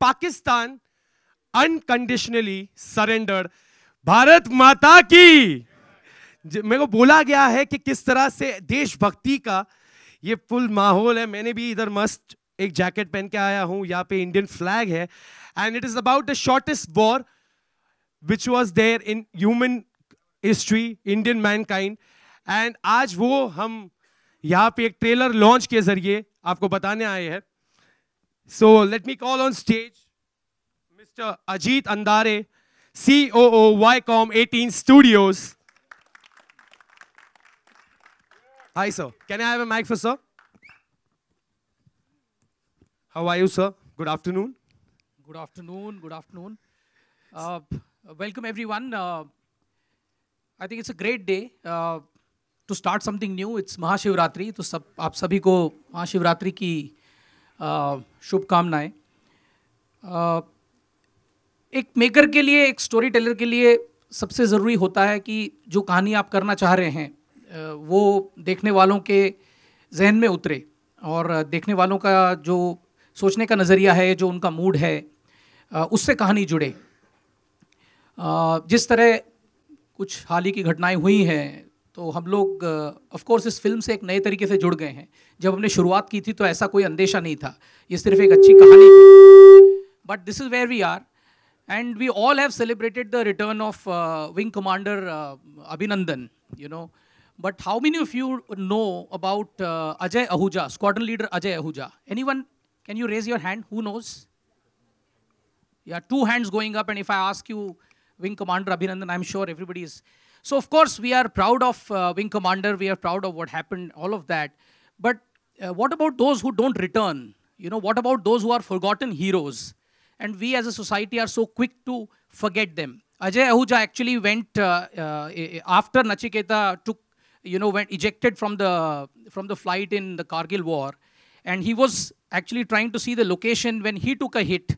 Pakistan unconditionally surrendered. Bharat माता की। मेरे को बोला गया है कि किस तरह से देशभक्ति का ये फुल माहौल है। मैंने भी इधर मस्त एक जैकेट पहन के आया हूं, यहाँ पे इंडियन फ्लैग है, and it is about the shortest war which was there in human history, Indian mankind. And आज वो हम यहाँ पे एक ट्रेलर लॉन्च के जरिए आपको बताने आए हैं। So let me call on stage mister Ajit Andare, COO Viacom 18 Studios. Hi, sir. Can I have a mic for sir? How are you, sir? Good afternoon. Good afternoon. Good afternoon. Welcome, everyone. I think it's a great day to start something new. It's Mahashivratri, तो आप सभी को महाशिवरात्रि की शुभकामनाएं। एक maker के लिए, एक स्टोरी टेलर के लिए सबसे ज़रूरी होता है कि जो कहानी आप करना चाह रहे हैं वो देखने वालों के जहन में उतरे, और देखने वालों का जो सोचने का नज़रिया है, जो उनका मूड है, उससे कहानी जुड़े। जिस तरह कुछ हाल ही की घटनाएं हुई हैं, तो हम लोग ऑफ कोर्स इस फिल्म से एक नए तरीके से जुड़ गए हैं। जब हमने शुरुआत की थी तो ऐसा कोई अंदेशा नहीं था, ये सिर्फ एक अच्छी कहानी थी। But this is where we are, and we all have celebrated the return of Wing Commander Abhinandan, you know. But how many of you know about Ajay Ahuja, Squadron Leader Ajay Ahuja? Anyone? Can you raise your hand? Who knows? Yeah, 2 hands going up, and if I ask you Wing Commander Abhinandan, I'm sure everybody is. So of course we are proud of Wing Commander, we are proud of what happened, all of that. But what about those who don't return? You know, what about those who are forgotten heroes? And we as a society are so quick to forget them. Ajay Ahuja actually went after Nachiketa went ejected from the flight in the Kargil war, and he was actually trying to see the location. When he took a hit,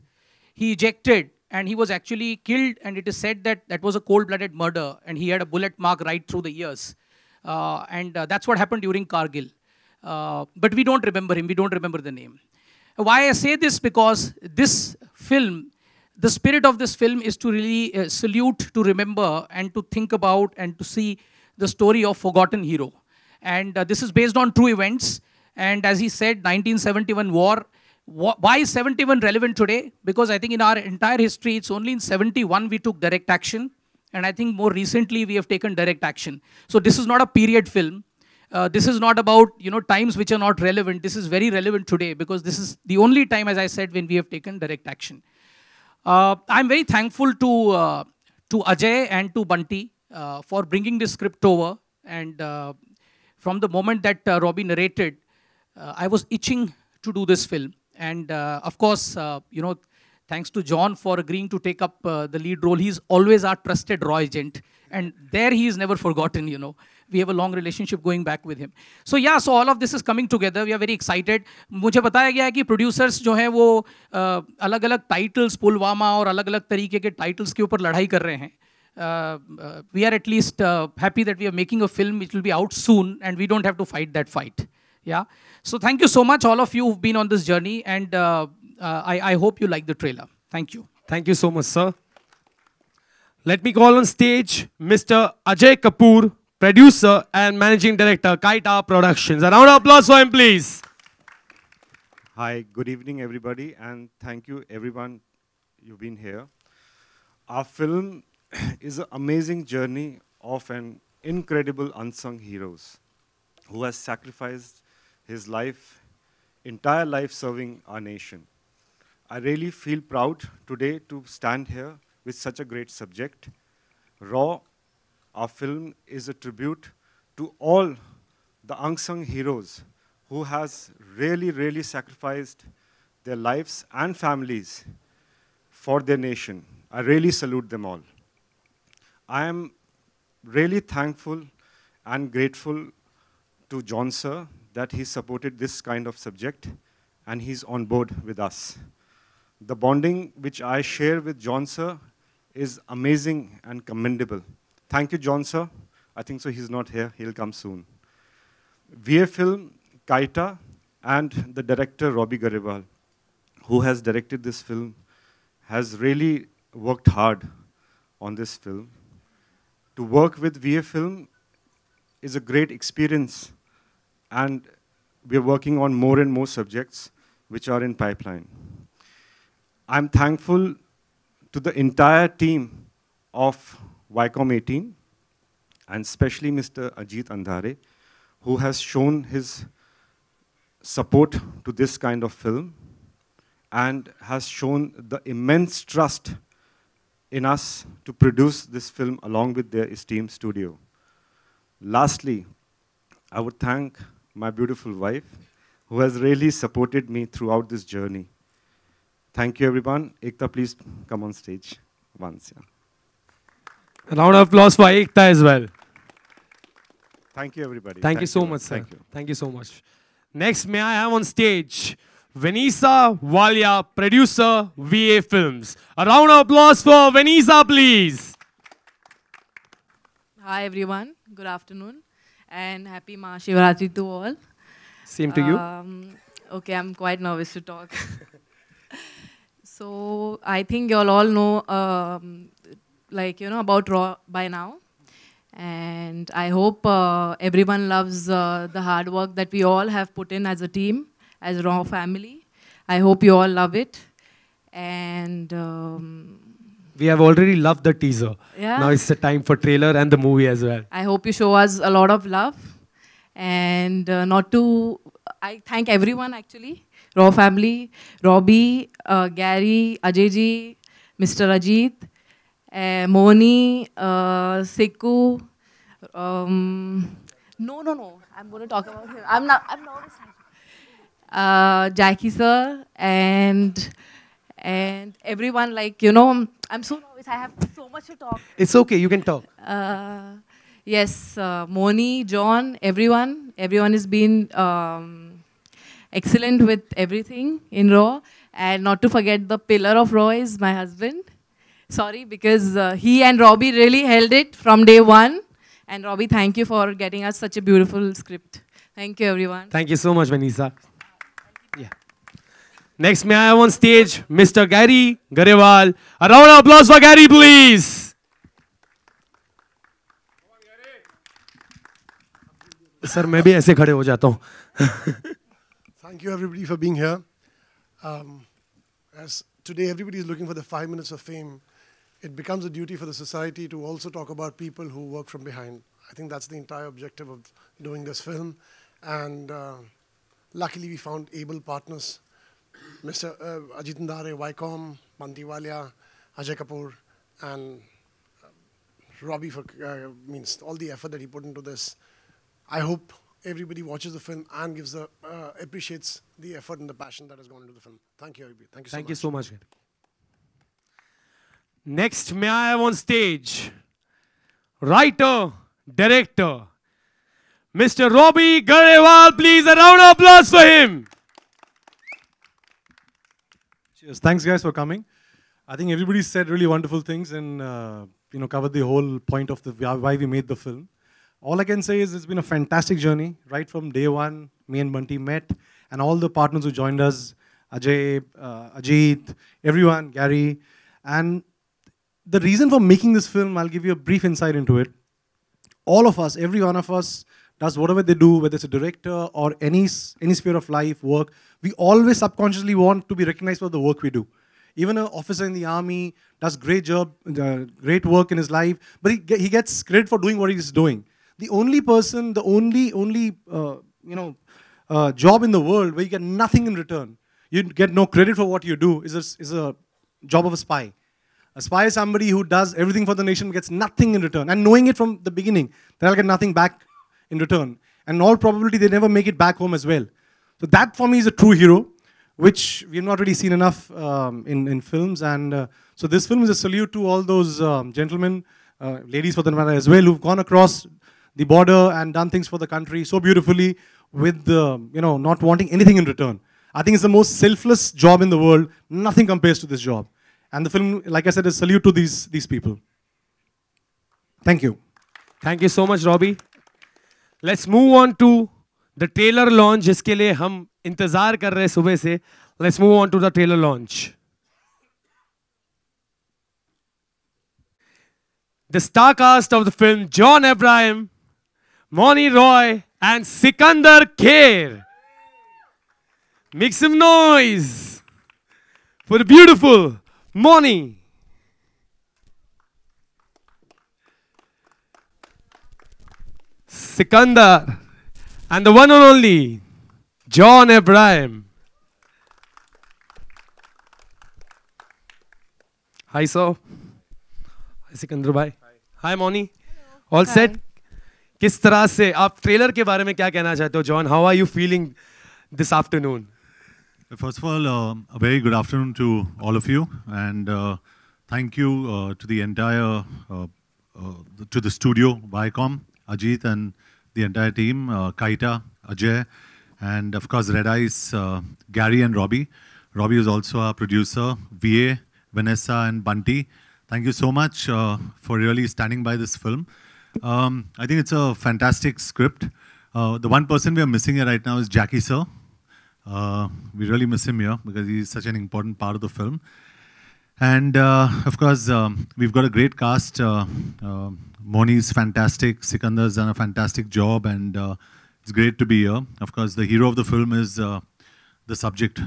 he ejected, and he was actually killed. And it is said that that was a cold-blooded murder, and he had a bullet mark right through the ears. And that's what happened during Kargil. But we don't remember him. We don't remember the name. Why I say this? Because this film, the spirit of this film is to really salute, to remember, and to think about, and to see the story of forgotten hero. And this is based on true events. And as he said, 1971 war. Why is 71 relevant today? Because I think in our entire history, it's only in 71 we took direct action. And I think more recently we have taken direct action. So this is not a period film. This is not about times which are not relevant. This is very relevant today, because this is the only time, as I said, when we have taken direct action. I'm very thankful to Ajay and to Bunty for bringing this script over. And from the moment that Robbie narrated, I was itching to do this film. And of course, thanks to John for agreeing to take up the lead role. He's always our trusted raw agent, and there he is never forgotten. We have a long relationship going back with him. So yeah, so all of this is coming together. We are very excited. मुझे बताया गया है कि producers जो हैं वो अलग-अलग titles, Pulwama और अलग-अलग तरीके के titles के ऊपर लड़ाई कर रहे हैं. We are at least happy that we are making a film which will be out soon, and we don't have to fight that fight. Yeah. So thank you so much, all of you who've been on this journey, and I hope you like the trailer. Thank you. Thank you so much, sir. Let me call on stage Mr. Ajay Kapoor, producer and managing director, Kaita Productions. A round of applause for him, please. Hi, good evening, everybody, and thank you, everyone, you've been here. Our film is an amazing journey of an incredible unsung heroes who has sacrificed his life, entire life serving our nation. I really feel proud today to stand here with such a great subject. Raw, our film is a tribute to all the unsung heroes who has really, really sacrificed their lives and families for their nation. I really salute them all. I am really thankful and grateful to John sir that he supported this kind of subject and he's on board with us. The bonding which I share with John sir is amazing and commendable. Thank you, John sir. I think so he's not here, he'll come soon. VA Film, Kaita, and the director Robbie Garibal, who has directed this film, has really worked hard on this film. To work with VA Film is a great experience, and we are working on more and more subjects which are in pipeline. I'm thankful to the entire team of Viacom 18, and especially Mr. Ajit Andhare, who has shown his support to this kind of film and has shown the immense trust in us to produce this film along with their esteemed studio. Lastly, I would thank my beautiful wife, who has really supported me throughout this journey. Thank you, everyone. Ekta, please come on stage once. Yeah. A round of applause for Ekta as well. Thank you, everybody. Thank you so much, sir. Thank you. Thank you so much. Next, may I have on stage Vanessa Walia, producer, VA Films. A round of applause for Vanessa, please. Hi everyone, good afternoon and happy Mahashivratri to all. Same to you. Okay, I'm quite nervous to talk. So I think you all know, about Raw by now. And I hope everyone loves the hard work that we all have put in as a team, as Raw family. I hope you all love it. And We have already loved the teaser. Yeah. Now it's the time for trailer and the movie as well. I hope you show us a lot of love. And I thank everyone actually, Raw family, Robbie, Gary, Ajay Mr. Ajit, Moni, Sikku. No. I'm going to talk about him. I'm nervous. Jackie sir and everyone, I'm so nervous. I have so much to talk. It's okay, you can talk. Yes, Moni, John, everyone has been excellent with everything in Raw. And not to forget the pillar of Raw is my husband. Sorry, because he and Robbie really held it from day one. And Robbie, thank you for getting us such a beautiful script. Thank you, everyone. Thank you so much, Vanessa. Yeah. Next, may I have on stage Mr. Gary Garewal. A round of applause for Gary, please. Sir, मैं भी ऐसे खड़े हो जाता हूँ. Thank you everybody for being here. As today everybody is looking for the 5 minutes of fame, it becomes a duty for the society to also talk about people who work from behind. I think that's the entire objective of doing this film. And luckily we found able partners. Mr. Ajit Andhare, Viacom, Banti Walia, Ajay Kapoor, and Robbie for means all the effort that he put into this. I hope everybody watches the film and gives appreciates the effort and the passion that has gone into the film. Thank you, everybody. Thank you so much. Thank you so much. Next, may I have on stage writer, director, Mr. Robbie Garewal, please. A round of applause for him. Cheers. Thanks, guys, for coming. I think everybody said really wonderful things and covered the whole point of why we made the film. All I can say is it's been a fantastic journey. Right from day one, me and Bunty met, and all the partners who joined us, Ajay, Ajit, everyone, Gary. And the reason for making this film, I'll give you a brief insight into it. All of us, every one of us, does whatever they do, whether it's a director or any sphere of life, work, we always subconsciously want to be recognized for the work we do. Even an officer in the army does great work in his life, but he gets credit for doing what he's doing. The only person, the only job in the world where you get nothing in return, you get no credit for what you do, is a job of a spy. A spy is somebody who does everything for the nation, gets nothing in return, and knowing it from the beginning, they'll get nothing back in return. And in all probability, they never make it back home as well. So that for me is a true hero, which we have not really seen enough in films. And so this film is a salute to all those gentlemen, ladies for the matter as well, who've gone across the border and done things for the country so beautifully with not wanting anything in return. I think it's the most selfless job in the world. Nothing compares to this job. And the film, like I said, is a salute to these people. Thank you. Thank you so much, Robbie. Let's move on to the trailer launch, जिसके लिए हम इंतजार कर रहे हैं सुबह से. Let's move on to the trailer launch. the star cast of the film, John Abraham, Moni Roy, and Sikandar Kher. Make some noise for the beautiful Moni. Sikandar, and the one and only John Abraham. Hi, sir. Hi, Sikandar bhai. Hi, Moni. All set? किस तरह से आप trailer के बारे में क्या कहना चाहते हो, John? How are you feeling this afternoon? First of all, a very good afternoon to all of you, and thank you to the entire, to the studio, Viacom, Ajit, and the entire team, Kaita, Ajay, and of course Red Eyes, Gary and Robbie. Robbie is also our producer, VA, Vanessa, and Bunty. Thank you so much for really standing by this film. I think it's a fantastic script. The one person we are missing here right now is Jackie sir. We really miss him here because he's such an important part of the film. And of course, we've got a great cast. Moni's fantastic. Sikandar's done a fantastic job, and it's great to be here. Of course, the hero of the film is the subject.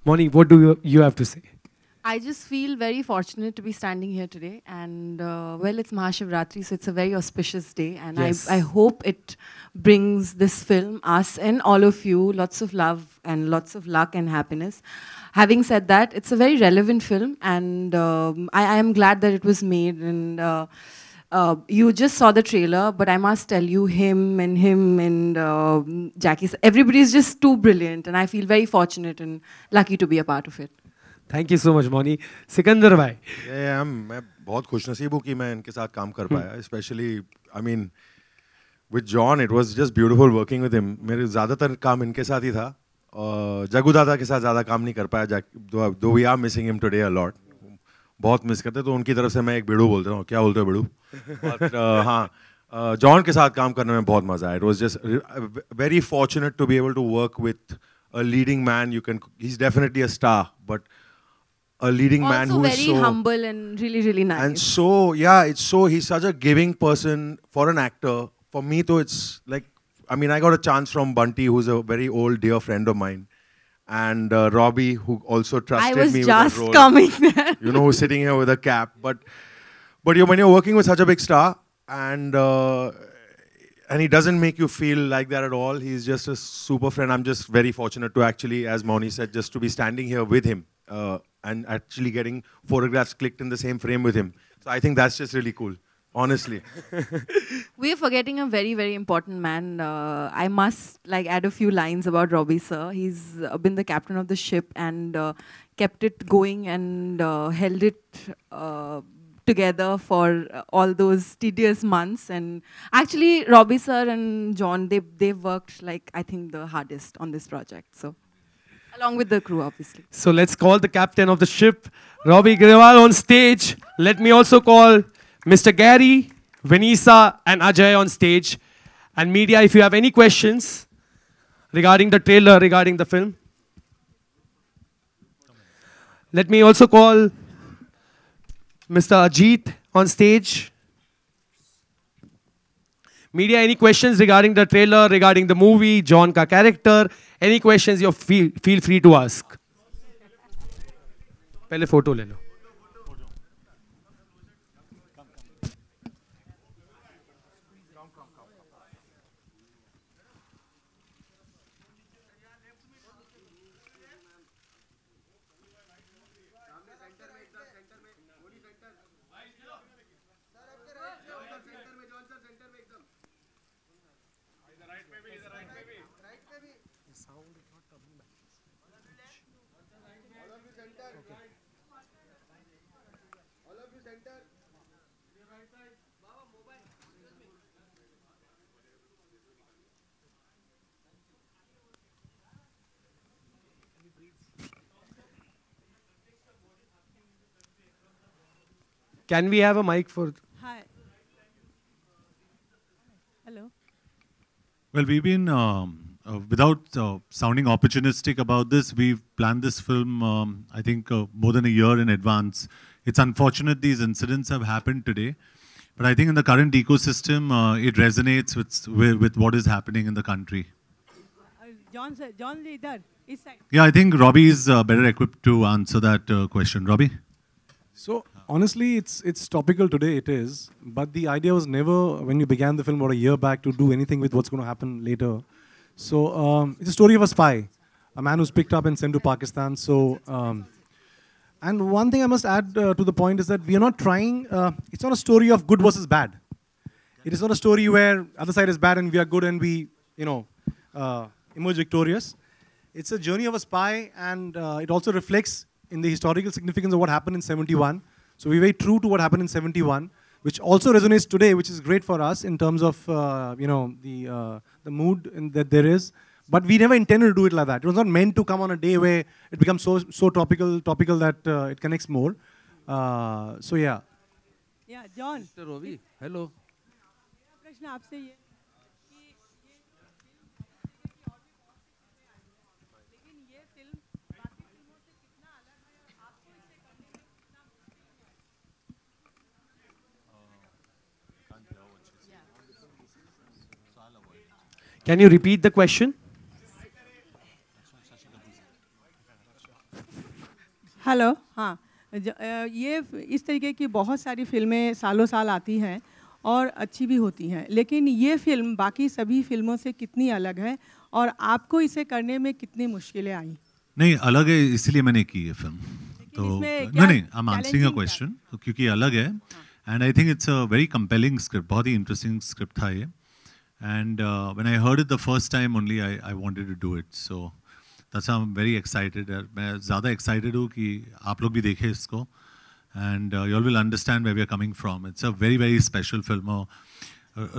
Moni, what do you have to say? I just feel very fortunate to be standing here today, and well, it's Mahashivratri, so it's a very auspicious day, and Yes. I hope it brings this film, us and all of you, lots of love and lots of luck and happiness. Having said that, it's a very relevant film, and I am glad that it was made, and you just saw the trailer, but I must tell you, him and Jackie, everybody is just too brilliant, and I feel very fortunate and lucky to be a part of it. Thank you so much, Moni. Sikandar bhai. Yeah, मैं बहुत खुशनसीब हूँ कि मैं इनके साथ काम कर पाया. Especially, I mean, with John, it was just beautiful working with him. मेरे ज़्यादातर काम इनके साथ ही था. जगू दादा के साथ ज़्यादा काम नहीं कर पाया. Though we are missing him today a lot. बहुत मिस करते, तो उनकी तरफ से मैं एक बिड़ू बोलता हूँ. क्या बोलते हो बिड़ू? But हाँ, John के साथ काम करने में बहुत मज़ा आया. It was just very fortunate to be able to work with a leading man. He's definitely a star, but a leading man who Also is very so humble and really, really nice. and so he's such a giving person for an actor. For me, though, it's like, I mean, I got a chance from Bunty, who's a very old dear friend of mine, and Robbie, who also trusted I was me with just that role. coming there. You know, who's sitting here with a cap, but when you're working with such a big star, and he doesn't make you feel like that at all. He's just a super friend. I'm just very fortunate to actually, as Moni said, just to be standing here with him. And actually getting photographs clicked in the same frame with him. So I think that's just really cool, honestly. We're forgetting a very, very important man. I must add a few lines about Robbie sir. He's been the captain of the ship and kept it going and held it together for all those tedious months. And actually, Robbie sir and John, they've worked I think the hardest on this project. So. Along with the crew, obviously. So let's call the captain of the ship, Robbie Grewal, on stage. Let me also call Mr. Gary, Vanessa, and Ajay on stage. And media, if you have any questions regarding the trailer, regarding the film. Let me also call Mr. Ajit on stage. Media, any questions regarding the trailer, regarding the movie, John ka character, any questions you feel free to ask. पहले photo ले लो. Can we have a mic for? Hi. Hello. Well, we've been, without sounding opportunistic about this, we've planned this film, I think, more than a year in advance. It's unfortunate these incidents have happened today, but I think in the current ecosystem, it resonates with what is happening in the country. John, sir, John leader, इस side. Yeah, I think Robbie is better equipped to answer that question. Robbie? So honestly, it's topical today, it is. But the idea was never, when we began the film about a year back, to do anything with what's going to happen later. So it's a story of a spy, a man who's picked up and sent to Pakistan. So, and one thing I must add to the point is that we are not trying, it's not a story of good versus bad. It is not a story where other side is bad and we are good and we, emerge victorious. It's a journey of a spy, and it also reflects in the historical significance of what happened in 71. So we're very true to what happened in 71, which also resonates today, which is great for us in terms of the mood that there is. But we never intended to do it like that. It was not meant to come on a day where it becomes so topical that it connects more. So yeah. Yeah, John. Mr. Rovi, hello. मेरा प्रश्न आपसे ये कि लेकिन ये film बाकी फिल्मों से कितना अलग है और आपको इसे करने में कितना मुश्किल है? Can you repeat the question? Hello, हाँ, ये इस तरीके की बहुत सारी फिल्में सालों साल आती हैं और अच्छी भी होती हैं, लेकिन ये फिल्म बाकी सभी फिल्मों से कितनी अलग है और आपको इसे करने में कितनी मुश्किलें आई? नहीं, अलग है इसलिए मैंने की ये फिल्म. तो नहीं, I am answering a question, क्योंकि अलग है and I think it's a very compelling script, बहुत ही इंटरेस्टिंग स्क्रिप्ट था ये. And when I heard it the first time only I wanted to do it. So that's I am very excited. मैं ज़्यादा excited हूँ कि आप लोग भी देखें इसको. And you all will understand where we are coming from. It's a very, very special film.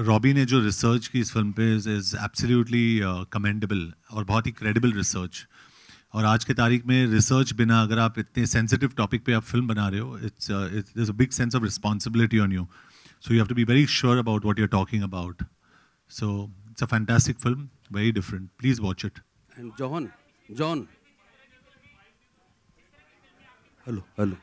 Robbie ने जो research की इस film पे is absolutely commendable और बहुत ही credible research. और आज के तारीख में research बिना अगर आप इतने sensitive topic पे आप film बना रहे हो, there's a big sense of responsibility on you. So you have to be very sure about what you're talking about. So it's a fantastic film, very different. Please watch it. And John. Hello.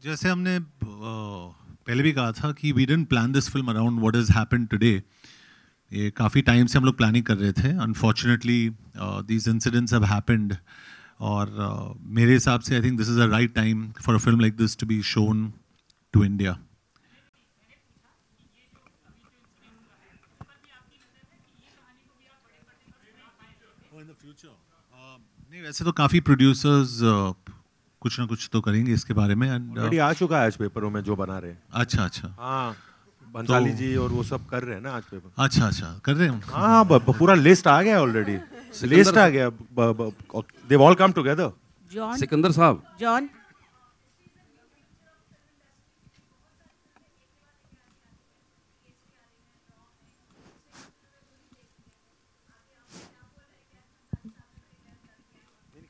जैसे हमने पहले भी कहा था कि we didn't plan this film around what has happened today. ये काफ़ी time से हम लोग प्लानिंग कर रहे थे. Unfortunately these incidents have happened और मेरे हिसाब से I think this is a right time for a film like this to be shown to India. नहीं, वैसे तो काफ़ी प्रोड्यूसर्स कुछ ना कुछ तो करेंगे इसके बारे में. ऑलरेडी आ चुका है आज पेपरों में जो बना रहे हैं. अच्छा. हाँ, बंसाली जी और वो सब कर रहे हैं ना आज पेपर. अच्छा कर रहे हैं. हाँ, पूरा लिस्ट आ गया ऑलरेडी. लिस्ट आ गया. They all come together. Sikandar साहब. जॉन.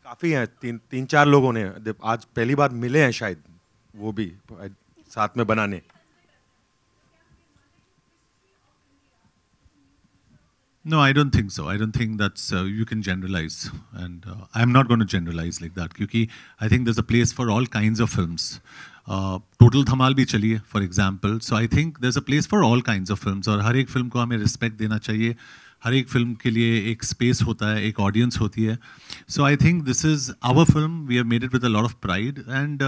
काफी हैं, तीन चार लोगों ने आज पहली बार मिले हैं शायद, वो भी साथ में बनाने. No, I don't think so. I don't think that's you can generalize, and I'm not going to generalize like that. Because I think there's a place for all kinds of films. Total Dhamal भी चलिए, for example. So I think there's a place for all kinds of films. और हर एक film को हमें respect देना चाहिए. हर एक film के लिए एक स्पेस होता है, एक ऑडियंस होती है. So I think this is our film. We have made it with a lot of pride and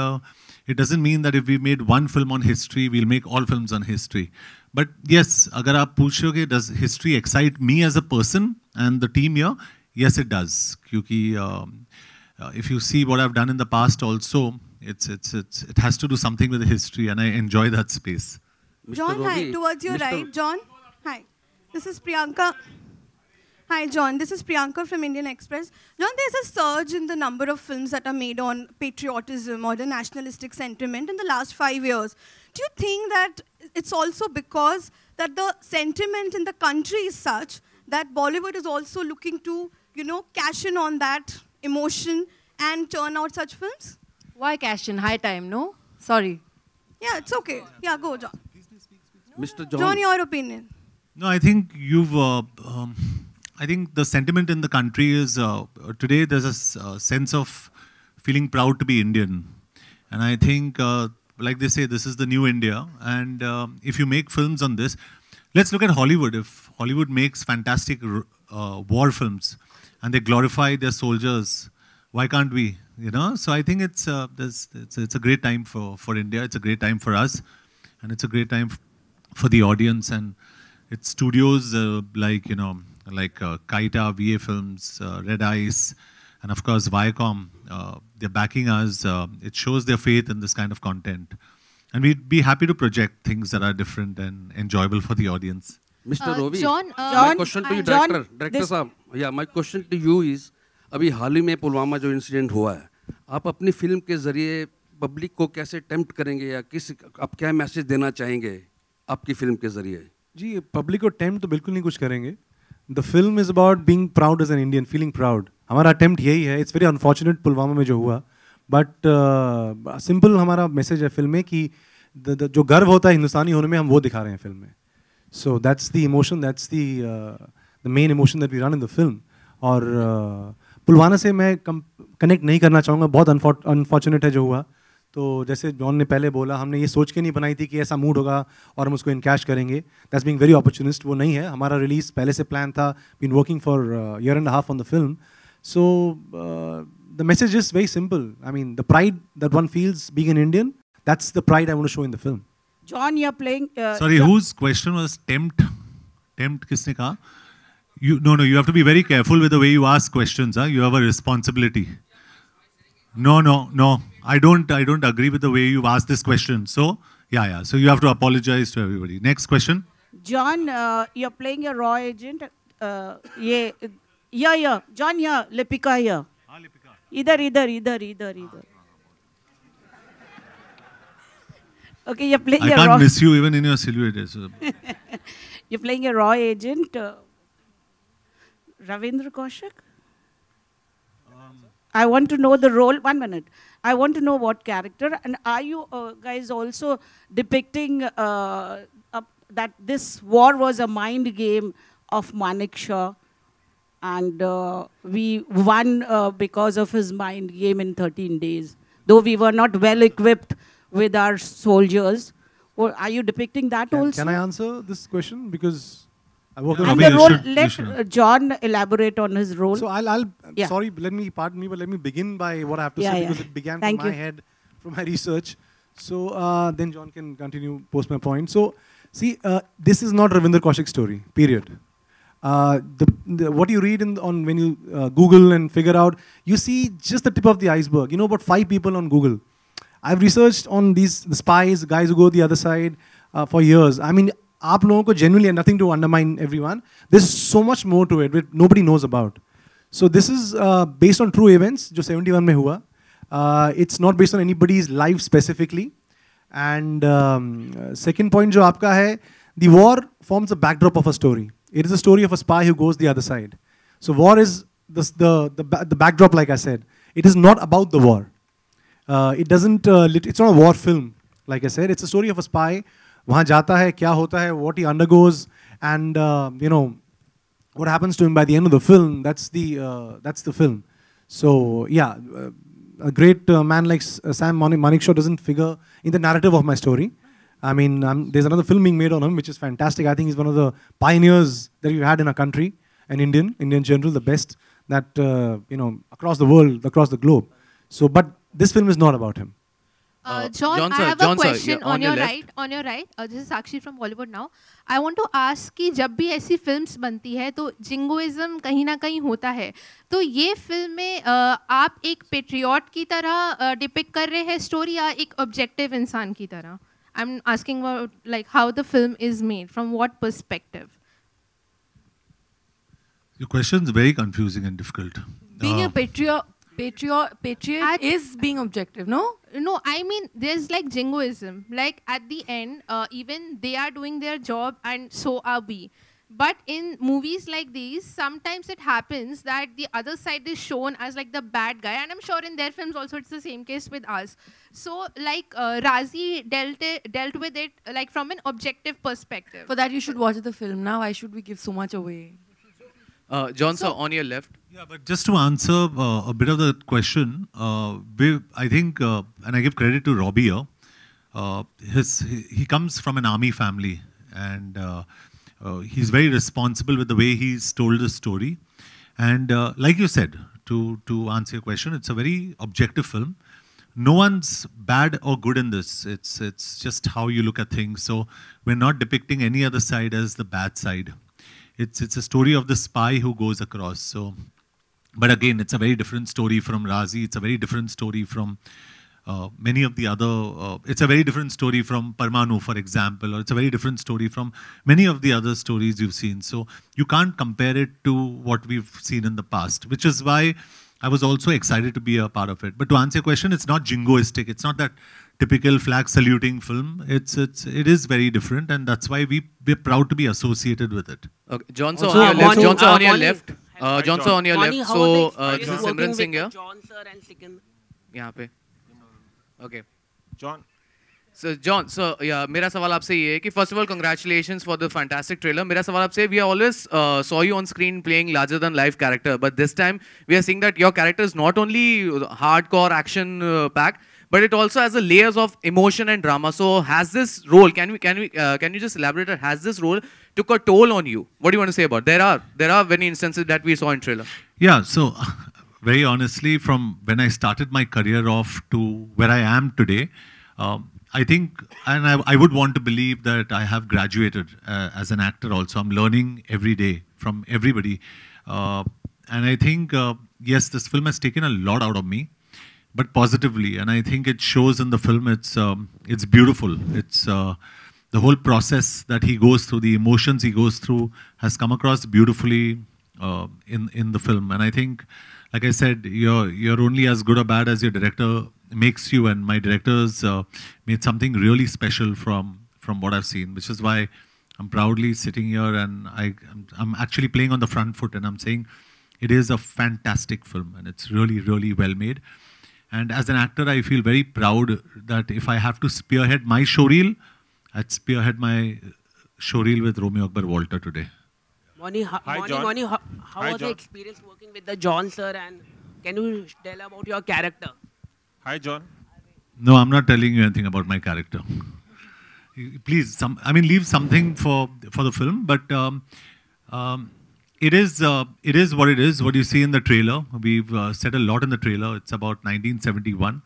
it doesn't mean that if we made one film on history we'll make all films on history. But yes, अगर आप पूछ रहे हो कि does history excite me as a person and the team here, yes it does. क्योंकि if you see what I have done in the past also, it has to do something with the history, and I enjoy that space. John, hi, towards your right. John, hi. This is Priyanka. Hi, John. This is Priyanka from Indian Express. John, there's a surge in the number of films that are made on patriotism or the nationalistic sentiment in the last 5 years. Do you think that it's also because that the sentiment in the country is such that Bollywood is also looking to cash in on that emotion and turn out such films? Why cash in? High time, no? Sorry. Yeah, it's okay. Yeah, go, John. Mr. John. John, your opinion. No, I think I think the sentiment in the country is today there's a sense of feeling proud to be Indian. And I think, like they say, this is the new India. And if you make films on this, let's look at Hollywood. If Hollywood makes fantastic war films and they glorify their soldiers, why can't we? So I think it's a great time for India. It's a great time for us. And it's a great time for the audience. And it's studios like Kaita, VA Films, Red Ice, and of course Viacom. They're backing us. It shows their faith in this kind of content. And we'd be happy to project things that are different and enjoyable for the audience. Mr. Rovi, John, my question to you, director साहब, yeah, my question to you is, अभी हाल ही में पुलवामा जो incident हुआ है, आप अपनी film के जरिए पब्लिक को कैसे टेम्प्ट करेंगे या आप क्या मैसेज देना चाहेंगे आपकी फिल्म के जरिए? जी, पब्लिक को टेम्प्ट तो बिल्कुल नहीं कुछ करेंगे. The film is about being proud as an Indian, feeling proud. हमारा attempt यही है. It's very unfortunate पुलवामा में जो हुआ, but simple हमारा message है फिल्म में कि जो गर्व होता है हिंदुस्तानी होने में हम वो दिखा रहे हैं फिल्म में. So that's the emotion, that's the main emotion that we run in the film. और पुलवामा से मैं कनेक्ट नहीं करना चाहूँगा. बहुत अनफॉर्चुनेट है जो हुआ. तो जैसे जॉन ने पहले बोला, हमने ये सोच के नहीं बनाई थी कि ऐसा मूड होगा और हम उसको इनकैश करेंगे. That's being very opportunist. वो नहीं है. हमारा रिलीज पहले से प्लान था. Been working for year and half on the film. So the message is very simple. I mean the pride that one feels being an Indian, that's the pride I want to show in the film. John, you're playing. Sorry, whose question was tempt? Tempt किसने कहा? No, you have to be very careful with the way you ask questions. You have a responsibility. No. I don't agree with the way you've asked this question. So, yeah. So you have to apologize to everybody. Next question. John, you're playing a raw agent. Yeah. John, here. Lipika here. Idhar. Okay, you're playing I can't miss you even in your silhouette. So. You're playing a raw agent. Ravindra Kaushik? I want to know the role. 1 minute. I want to know what character. And are you guys also depicting that this war was a mind game of Manekshaw, and we won because of his mind game in 13 days, though we were not well equipped with our soldiers? Or are you depicting that also? Can I answer this question? Because I work on the role. Let John elaborate on his role. So sorry, pardon me, but let me begin by what I have to say, because it began from my head, from my research. So then John can continue post my point. So see, this is not Ravindra Kaushik's story, period. What you read when you Google and figure out, you see just the tip of the iceberg. You know about 5 people on Google. I've researched on the spies, guys who go the other side for years. I mean, आप लोगों को genuinely, nothing to undermine everyone, there's so much more to it which nobody knows about. So this is based on true events, जो 71 में हुआ. It's not based on anybody's life specifically. And second point जो आपका है, the war forms a backdrop of a story. It is a story of a spy who goes the other side. So war is the backdrop, like I said. It is not about the war. It's not a war film, like I said. It's a story of a spy. वहाँ जाता है, क्या होता है, what he undergoes, and what happens to him by the end of the film. That's the film. So yeah, a great man like Sam Manekshaw doesn't figure in the narrative of my story. I mean, there's another film being made on him, which is fantastic. I think he's one of the pioneers that we've had in our country, an Indian general, the best that across the world, across the globe. So, but this film is not about him. John, I have a question on your right. On your right, this is Sakshi from Bollywood Now. I want to ask कि जब भी ऐसी films बनती है तो jingoism कहीं ना कहीं होता है. तो ये फिल्म में आप एक पेट्रियट की तरह डिपिक्ट कर रहे हैं स्टोरी या एक ऑब्जेक्टिव इंसान की तरह? I'm asking about like how the film is made, from what perspective? Your question is very confusing and difficult. Being a patriot is being objective, no? No, I mean, there's like jingoism. Like at the end, even they are doing their job and so are we. But in movies like these, sometimes it happens that the other side is shown as like the bad guy, and I'm sure in their films also it's the same case with us. So like Razi dealt with it like from an objective perspective. For that, you should watch the film. Now, why should we give so much away? John, sir, on your left. Yeah, but just to answer a bit of the question, I think, and I give credit to Robbie here, he comes from an army family, and he's very responsible with the way he's told the story. And like you said, to answer your question, it's a very objective film. No one's bad or good in this. It's just how you look at things. So we're not depicting any other side as the bad side. It's a story of the spy who goes across. So, but again, it's a very different story from Razi. It's a very different story from many of the other, it's a very different story from Parmanu, for example, or it's a very different story from many of the other stories you've seen. So you can't compare it to what we've seen in the past, which is why I was also excited to be a part of it. But to answer your question, it's not jingoistic. It's not that typical flag saluting film. It is very different, and that's why we're proud to be associated with it. Okay. John, sir, on your left. John, sir, on your left. John, sir, on your left. So this is Simran Singh here. John, sir, and Sikand. यहाँ पे. Okay. John. So John, so yeah, मेरा सवाल आपसे ये है कि first of all, congratulations for the fantastic trailer. मेरा सवाल आपसे, we always saw you on screen playing larger than life character, but this time we are seeing that your character is not only hardcore action packed, but it also has the layers of emotion and drama. So has this role? Can you just elaborate? Has this role took a toll on you? What do you want to say about? There are many instances that we saw in trailer. Yeah. So. Very honestly, from when I started my career off to where I am today, I think, and I would want to believe that I have graduated as an actor also. I'm learning every day from everybody. And I think, yes, this film has taken a lot out of me, but positively. And I think it shows in the film. It's beautiful. It's the whole process that he goes through, the emotions he goes through has come across beautifully in the film. And I think, like I said, you're only as good or bad as your director makes you, and my directors made something really special from what I've seen, which is why I'm proudly sitting here, and I'm actually playing on the front foot, and I'm saying it is a fantastic film, and it's really, really well made. And as an actor, I feel very proud that if I have to spearhead my showreel, I'd spearhead my showreel with Romeo Akbar Walter today. Moni, how was the experience working with the John sir, and can you tell about your character? Hi, John. No, I'm not telling you anything about my character. Please, leave something for the film. But it is what it is. What you see in the trailer, we've said a lot in the trailer. It's about 1971.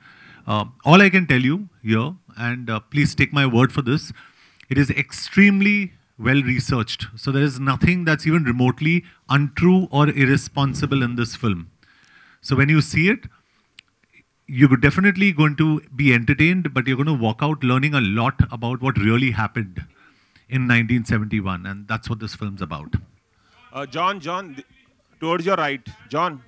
All I can tell you here, and please take my word for this, it is extremely well researched. So there is nothing that's even remotely untrue or irresponsible in this film. So when you see it, you're definitely going to be entertained, but you're going to walk out learning a lot about what really happened in 1971, and that's what this film's about. John, towards your right. John.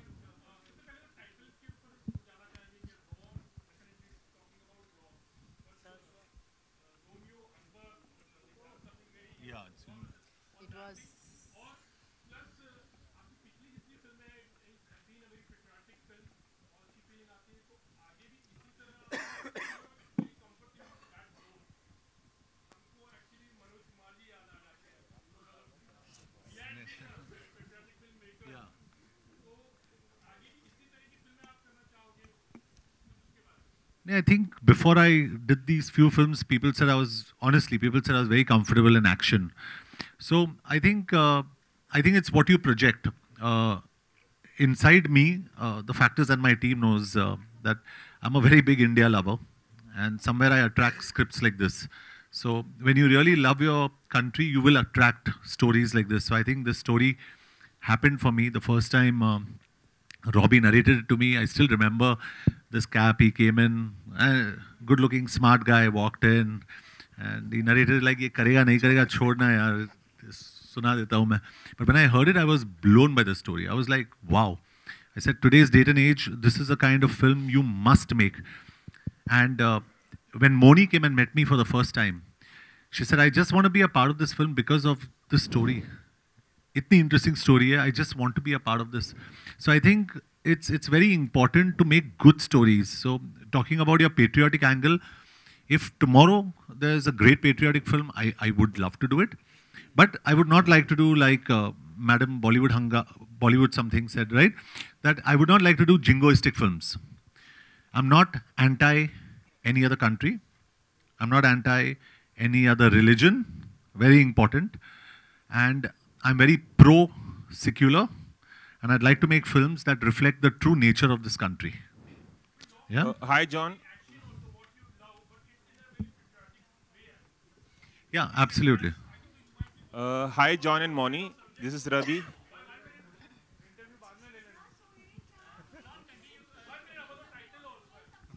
I think before I did these few films, people said I was very comfortable in action. So I think it's what you project. Inside me, the fact is that my team knows that I'm a very big India lover, and somewhere I attract scripts like this. So when you really love your country, you will attract stories like this. So I think this story happened for me the first time Robbie narrated it to me. I still remember this cap. He came in, good-looking, smart guy, walked in, and he narrated like, "Ye karega, nahi karega, chhodna yaar, suna deta hu main." But when I heard it, I was blown by the story. I was like, wow. I said, today's date and age, this is the kind of film you must make. And when Moni came and met me for the first time, she said, I just want to be a part of this film because of the story. इतनी interesting story है. I just want to be a part of this. So I think it's very important to make good stories. So talking about your patriotic angle, if tomorrow there's a great patriotic film, I would love to do it. But I would not like to do like Madam Bollywood something said, right? That I would not like to do jingoistic films. I'm not anti any other country. I'm not anti any other religion. Very important. And I'm very pro-secular. And I'd like to make films that reflect the true nature of this country. Yeah? Hi, John. Yeah, absolutely. Hi, John and Moni. This is Ravi.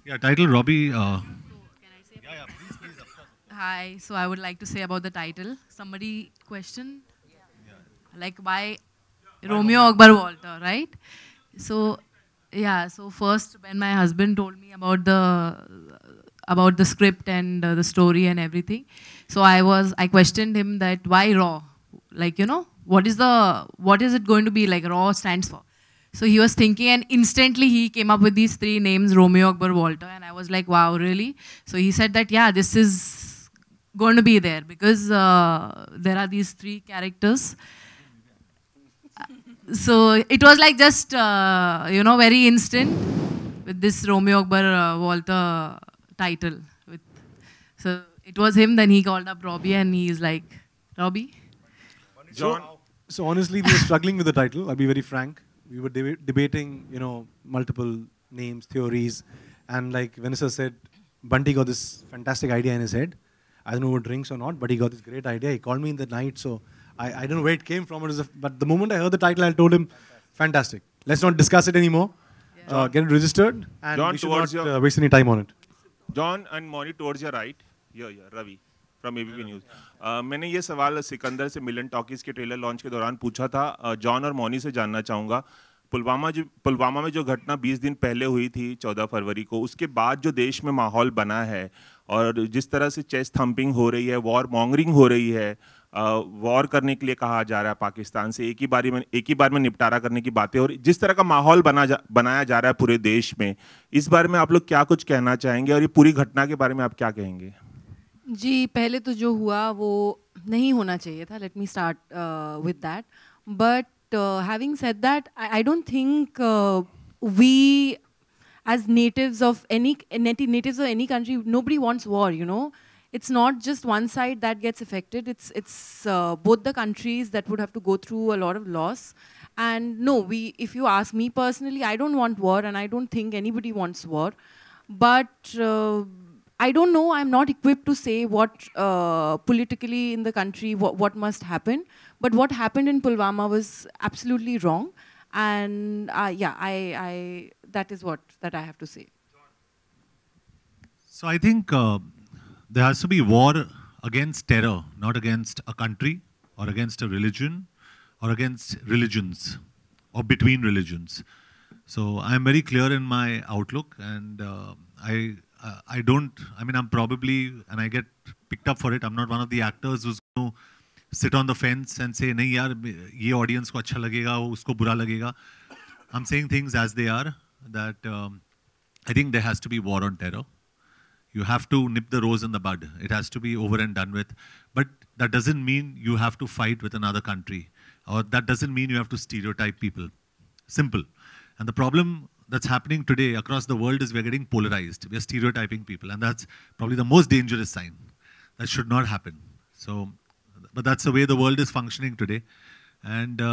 Yeah, title Robbie. Hi, so I would like to say about the title. Somebody questioned, like why Romeo Akbar Walter, right? So, yeah, so first when my husband told me about the script and the story and everything, so I questioned him that why Raw? Like, you know, what is it going to be like Raw stands for? So he was thinking and instantly he came up with these 3 names, Romeo Akbar Walter, and I was like, wow, really? So he said that, yeah, this is going to be there because there are these 3 characters. So it was like just, you know, very instant with this Romeo Akbar Walter title. So it was him, then he called up Robbie and he's like, Robbie? John. So honestly, we were struggling with the title, I'll be very frank. We were debating, you know, multiple names, theories. And like Vanessa said, Bunty got this fantastic idea in his head. I don't know who drinks or not, but he got this great idea. He called me in the night, so I don't know where it came from. But the moment I heard the title, I told him, fantastic. Let's not discuss it anymore. Get it registered, and John, we should not waste any time on it. John and Moni, towards your right. Here, Ravi from ABP News. मैंने ये सवाल सिकंदर से मिलन talkies के trailer launch के दौरान पूछा था. John और मौनी से जानना चाहूँगा, पुलवामा में जो घटना 20 दिन पहले हुई थी 14 फरवरी को, उसके बाद जो देश में माहौल बना है और जिस तरह से चेस्ट थम्पिंग हो रही है, वॉर मॉन्गरिंग हो रही है, वॉर करने के लिए कहा जा रहा है पाकिस्तान से, एक ही बार में निपटारा करने की बातें, और जिस तरह का माहौल बनाया जा रहा है पूरे देश में, इस बारे में आप लोग क्या कुछ कहना चाहेंगे और ये पूरी घटना के बारे में आप क्या कहेंगे? जी, पहले तो जो हुआ वो नहीं होना चाहिए था. Let me start with that. But having said that, I don't think we as natives of any country, nobody wants war, you know. It's not just one side that gets affected. It's both the countries that would have to go through a lot of loss. And no, if you ask me personally, I don't want war, and I don't think anybody wants war. But I don't know. I'm not equipped to say what politically in the country what must happen. But what happened in Pulwama was absolutely wrong. And yeah, that is that I have to say. So I think there has to be war against terror, not against a country or against a religion or against religions or between religions. So I'm very clear in my outlook, and I'm probably, and I get picked up for it, I'm not one of the actors who's going to sit on the fence and say, nahi yaar, ye audience ko acha lagega, usko bura lagega. I'm saying things as they are, that I think there has to be war on terror. You have to nip the rose in the bud. It has to be over and done with. But that doesn't mean you have to fight with another country. Or that doesn't mean you have to stereotype people. Simple. And the problem that's happening today across the world is we're getting polarized. We're stereotyping people. And that's probably the most dangerous sign. That should not happen. So, but that's the way the world is functioning today. And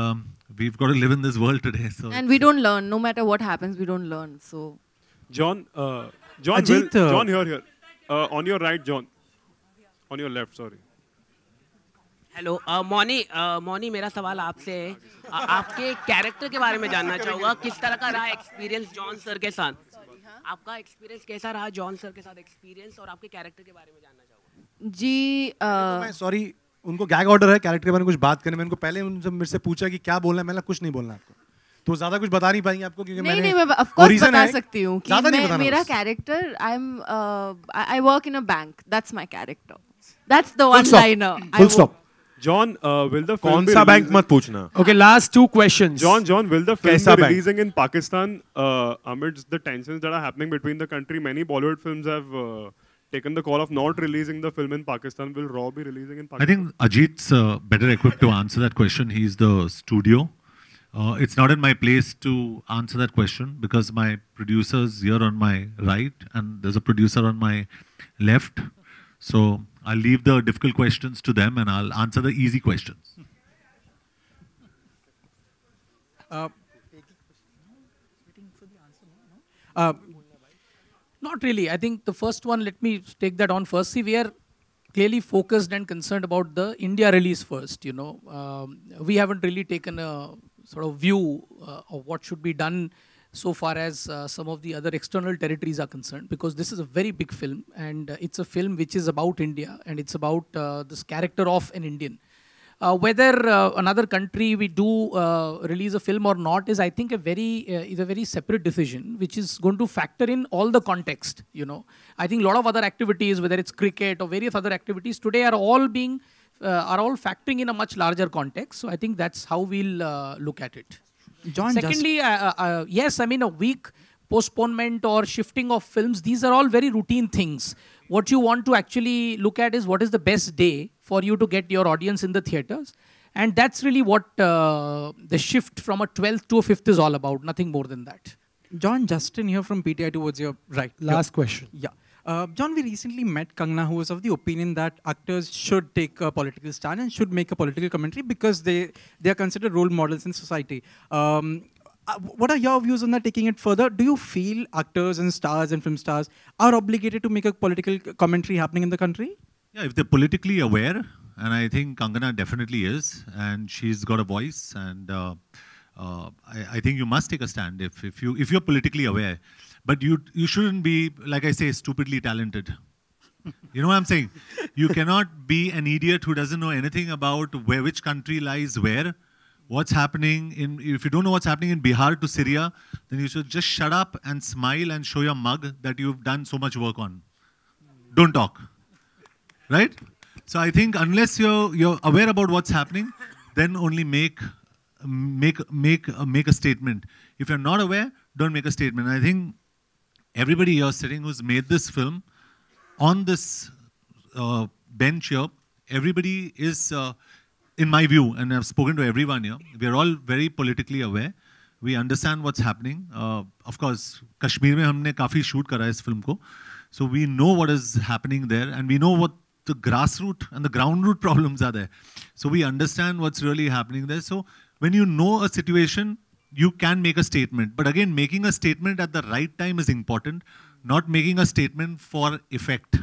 we've got to live in this world today. So and we don't learn. No matter what happens, we don't learn. So, John, Ajit, John, here. On your right, John. On your left, sorry. Hello Mouni मेरा सवाल आपसे है. आपके character के बारे में जानना चाहूँगा. किस तरह का रहा एक्सपीरियंस जॉन सर के साथ? आपका एक्सपीरियंस कैसा रहा जॉन सर के साथ एक्सपीरियंस, और आपके कैरेक्टर के बारे में जानना चाहूँगा. जी मैं सॉरी, उनको गैग ऑर्डर है कैरेक्टर के बारे में कुछ बात करने में. उनको पहले उनसे मेरे से पूछा कि क्या बोलना है, मैंने कुछ नहीं बोलना आपको, तो ज्यादा कुछ बता नहीं पाएंगे आपको, क्योंकि नहीं, मैं ऑफ कोर्स बता सकती हूँ कि मेरा character, I work in a bank. That's my character. That's the one liner. Full stop. John, will the film कौन be सा बैंक releasing- मत पूछना. Okay, last two questions. John, will the film कैसा be bank? releasing in Pakistan amidst the tensions that are happening between the country? Many Bollywood films have taken the call of not releasing the film in Pakistan. Will Raw be releasing in I Pakistan? think Ajit's better equipped to answer that question. He's the studio. It's not in my place to answer that question because my producer's here on my right and there's a producer on my left. So I'll leave the difficult questions to them and I'll answer the easy questions. Not really. I think the first one, let me take that on first. See, we are clearly focused and concerned about the India release first, we haven't really taken a sort of view of what should be done so far as some of the other external territories are concerned, because this is a very big film and it's a film which is about India and it's about this character of an Indian. Whether another country we do release a film or not is, I think, is a very separate decision, which is going to factor in all the context. I think a lot of other activities, whether it's cricket or various other activities today, are all factoring in a much larger context. So I think that's how we'll look at it. John, secondly, yes, I mean a week postponement or shifting of films, these are all very routine things. What you want to actually look at is what is the best day for you to get your audience in the theaters. And that's really what the shift from a 12th to a 5th is all about, nothing more than that. John, Justin here from PTI towards your right. Last question. Yeah. John, we recently met Kangana, who was of the opinion that actors should take a political stand and should make a political commentary because they are considered role models in society. What are your views on that, taking it further? Do you feel actors and stars and film stars are obligated to make a political commentary happening in the country? Yeah, if they're politically aware, and I think Kangana definitely is, and she's got a voice, and I think you must take a stand if you're politically aware. But you shouldn't be, like I say, stupidly talented. You know what I'm saying? You cannot be an idiot who doesn't know anything about which country lies where. What's happening if you don't know what's happening in Bihar to Syria, then you should just shut up and smile and show your mug that you've done so much work on. Don't talk. Right? So I think unless you're aware about what's happening, then only make a statement. If you're not aware, don't make a statement. I think everybody here sitting who's made this film, on this bench here, everybody is in my view, and I've spoken to everyone here, we are all very politically aware. We understand what's happening. Of course, Kashmir mein humne kafi shoot kara hai is film ko. So we know what is happening there, and we know what the grassroots and the ground root problems are there. So we understand what's really happening there. So when you know a situation, you can make a statement. But again, making a statement at the right time is important. Not making a statement for effect.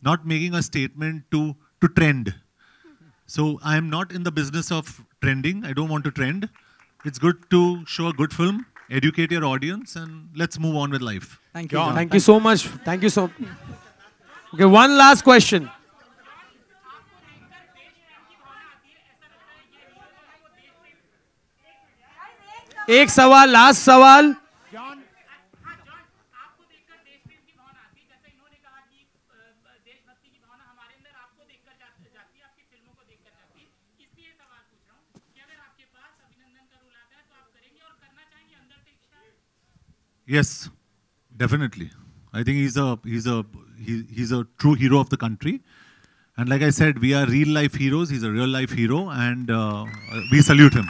Not making a statement to trend. So I am not in the business of trending. I don't want to trend. It's good to show a good film, educate your audience, and let's move on with life. Thank you. John. Thank you so much. Thank you so much. Okay, one last question. एक सवाल, last सवाल. Yes, definitely. I think he's a true hero of the country. And like I said, we are real life heroes. He's a real life hero, and we salute him.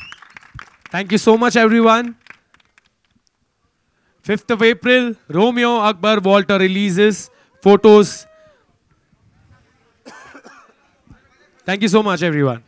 Thank you so much, everyone. 5th of April, Romeo Akbar Walter releases photos. Thank you so much, everyone.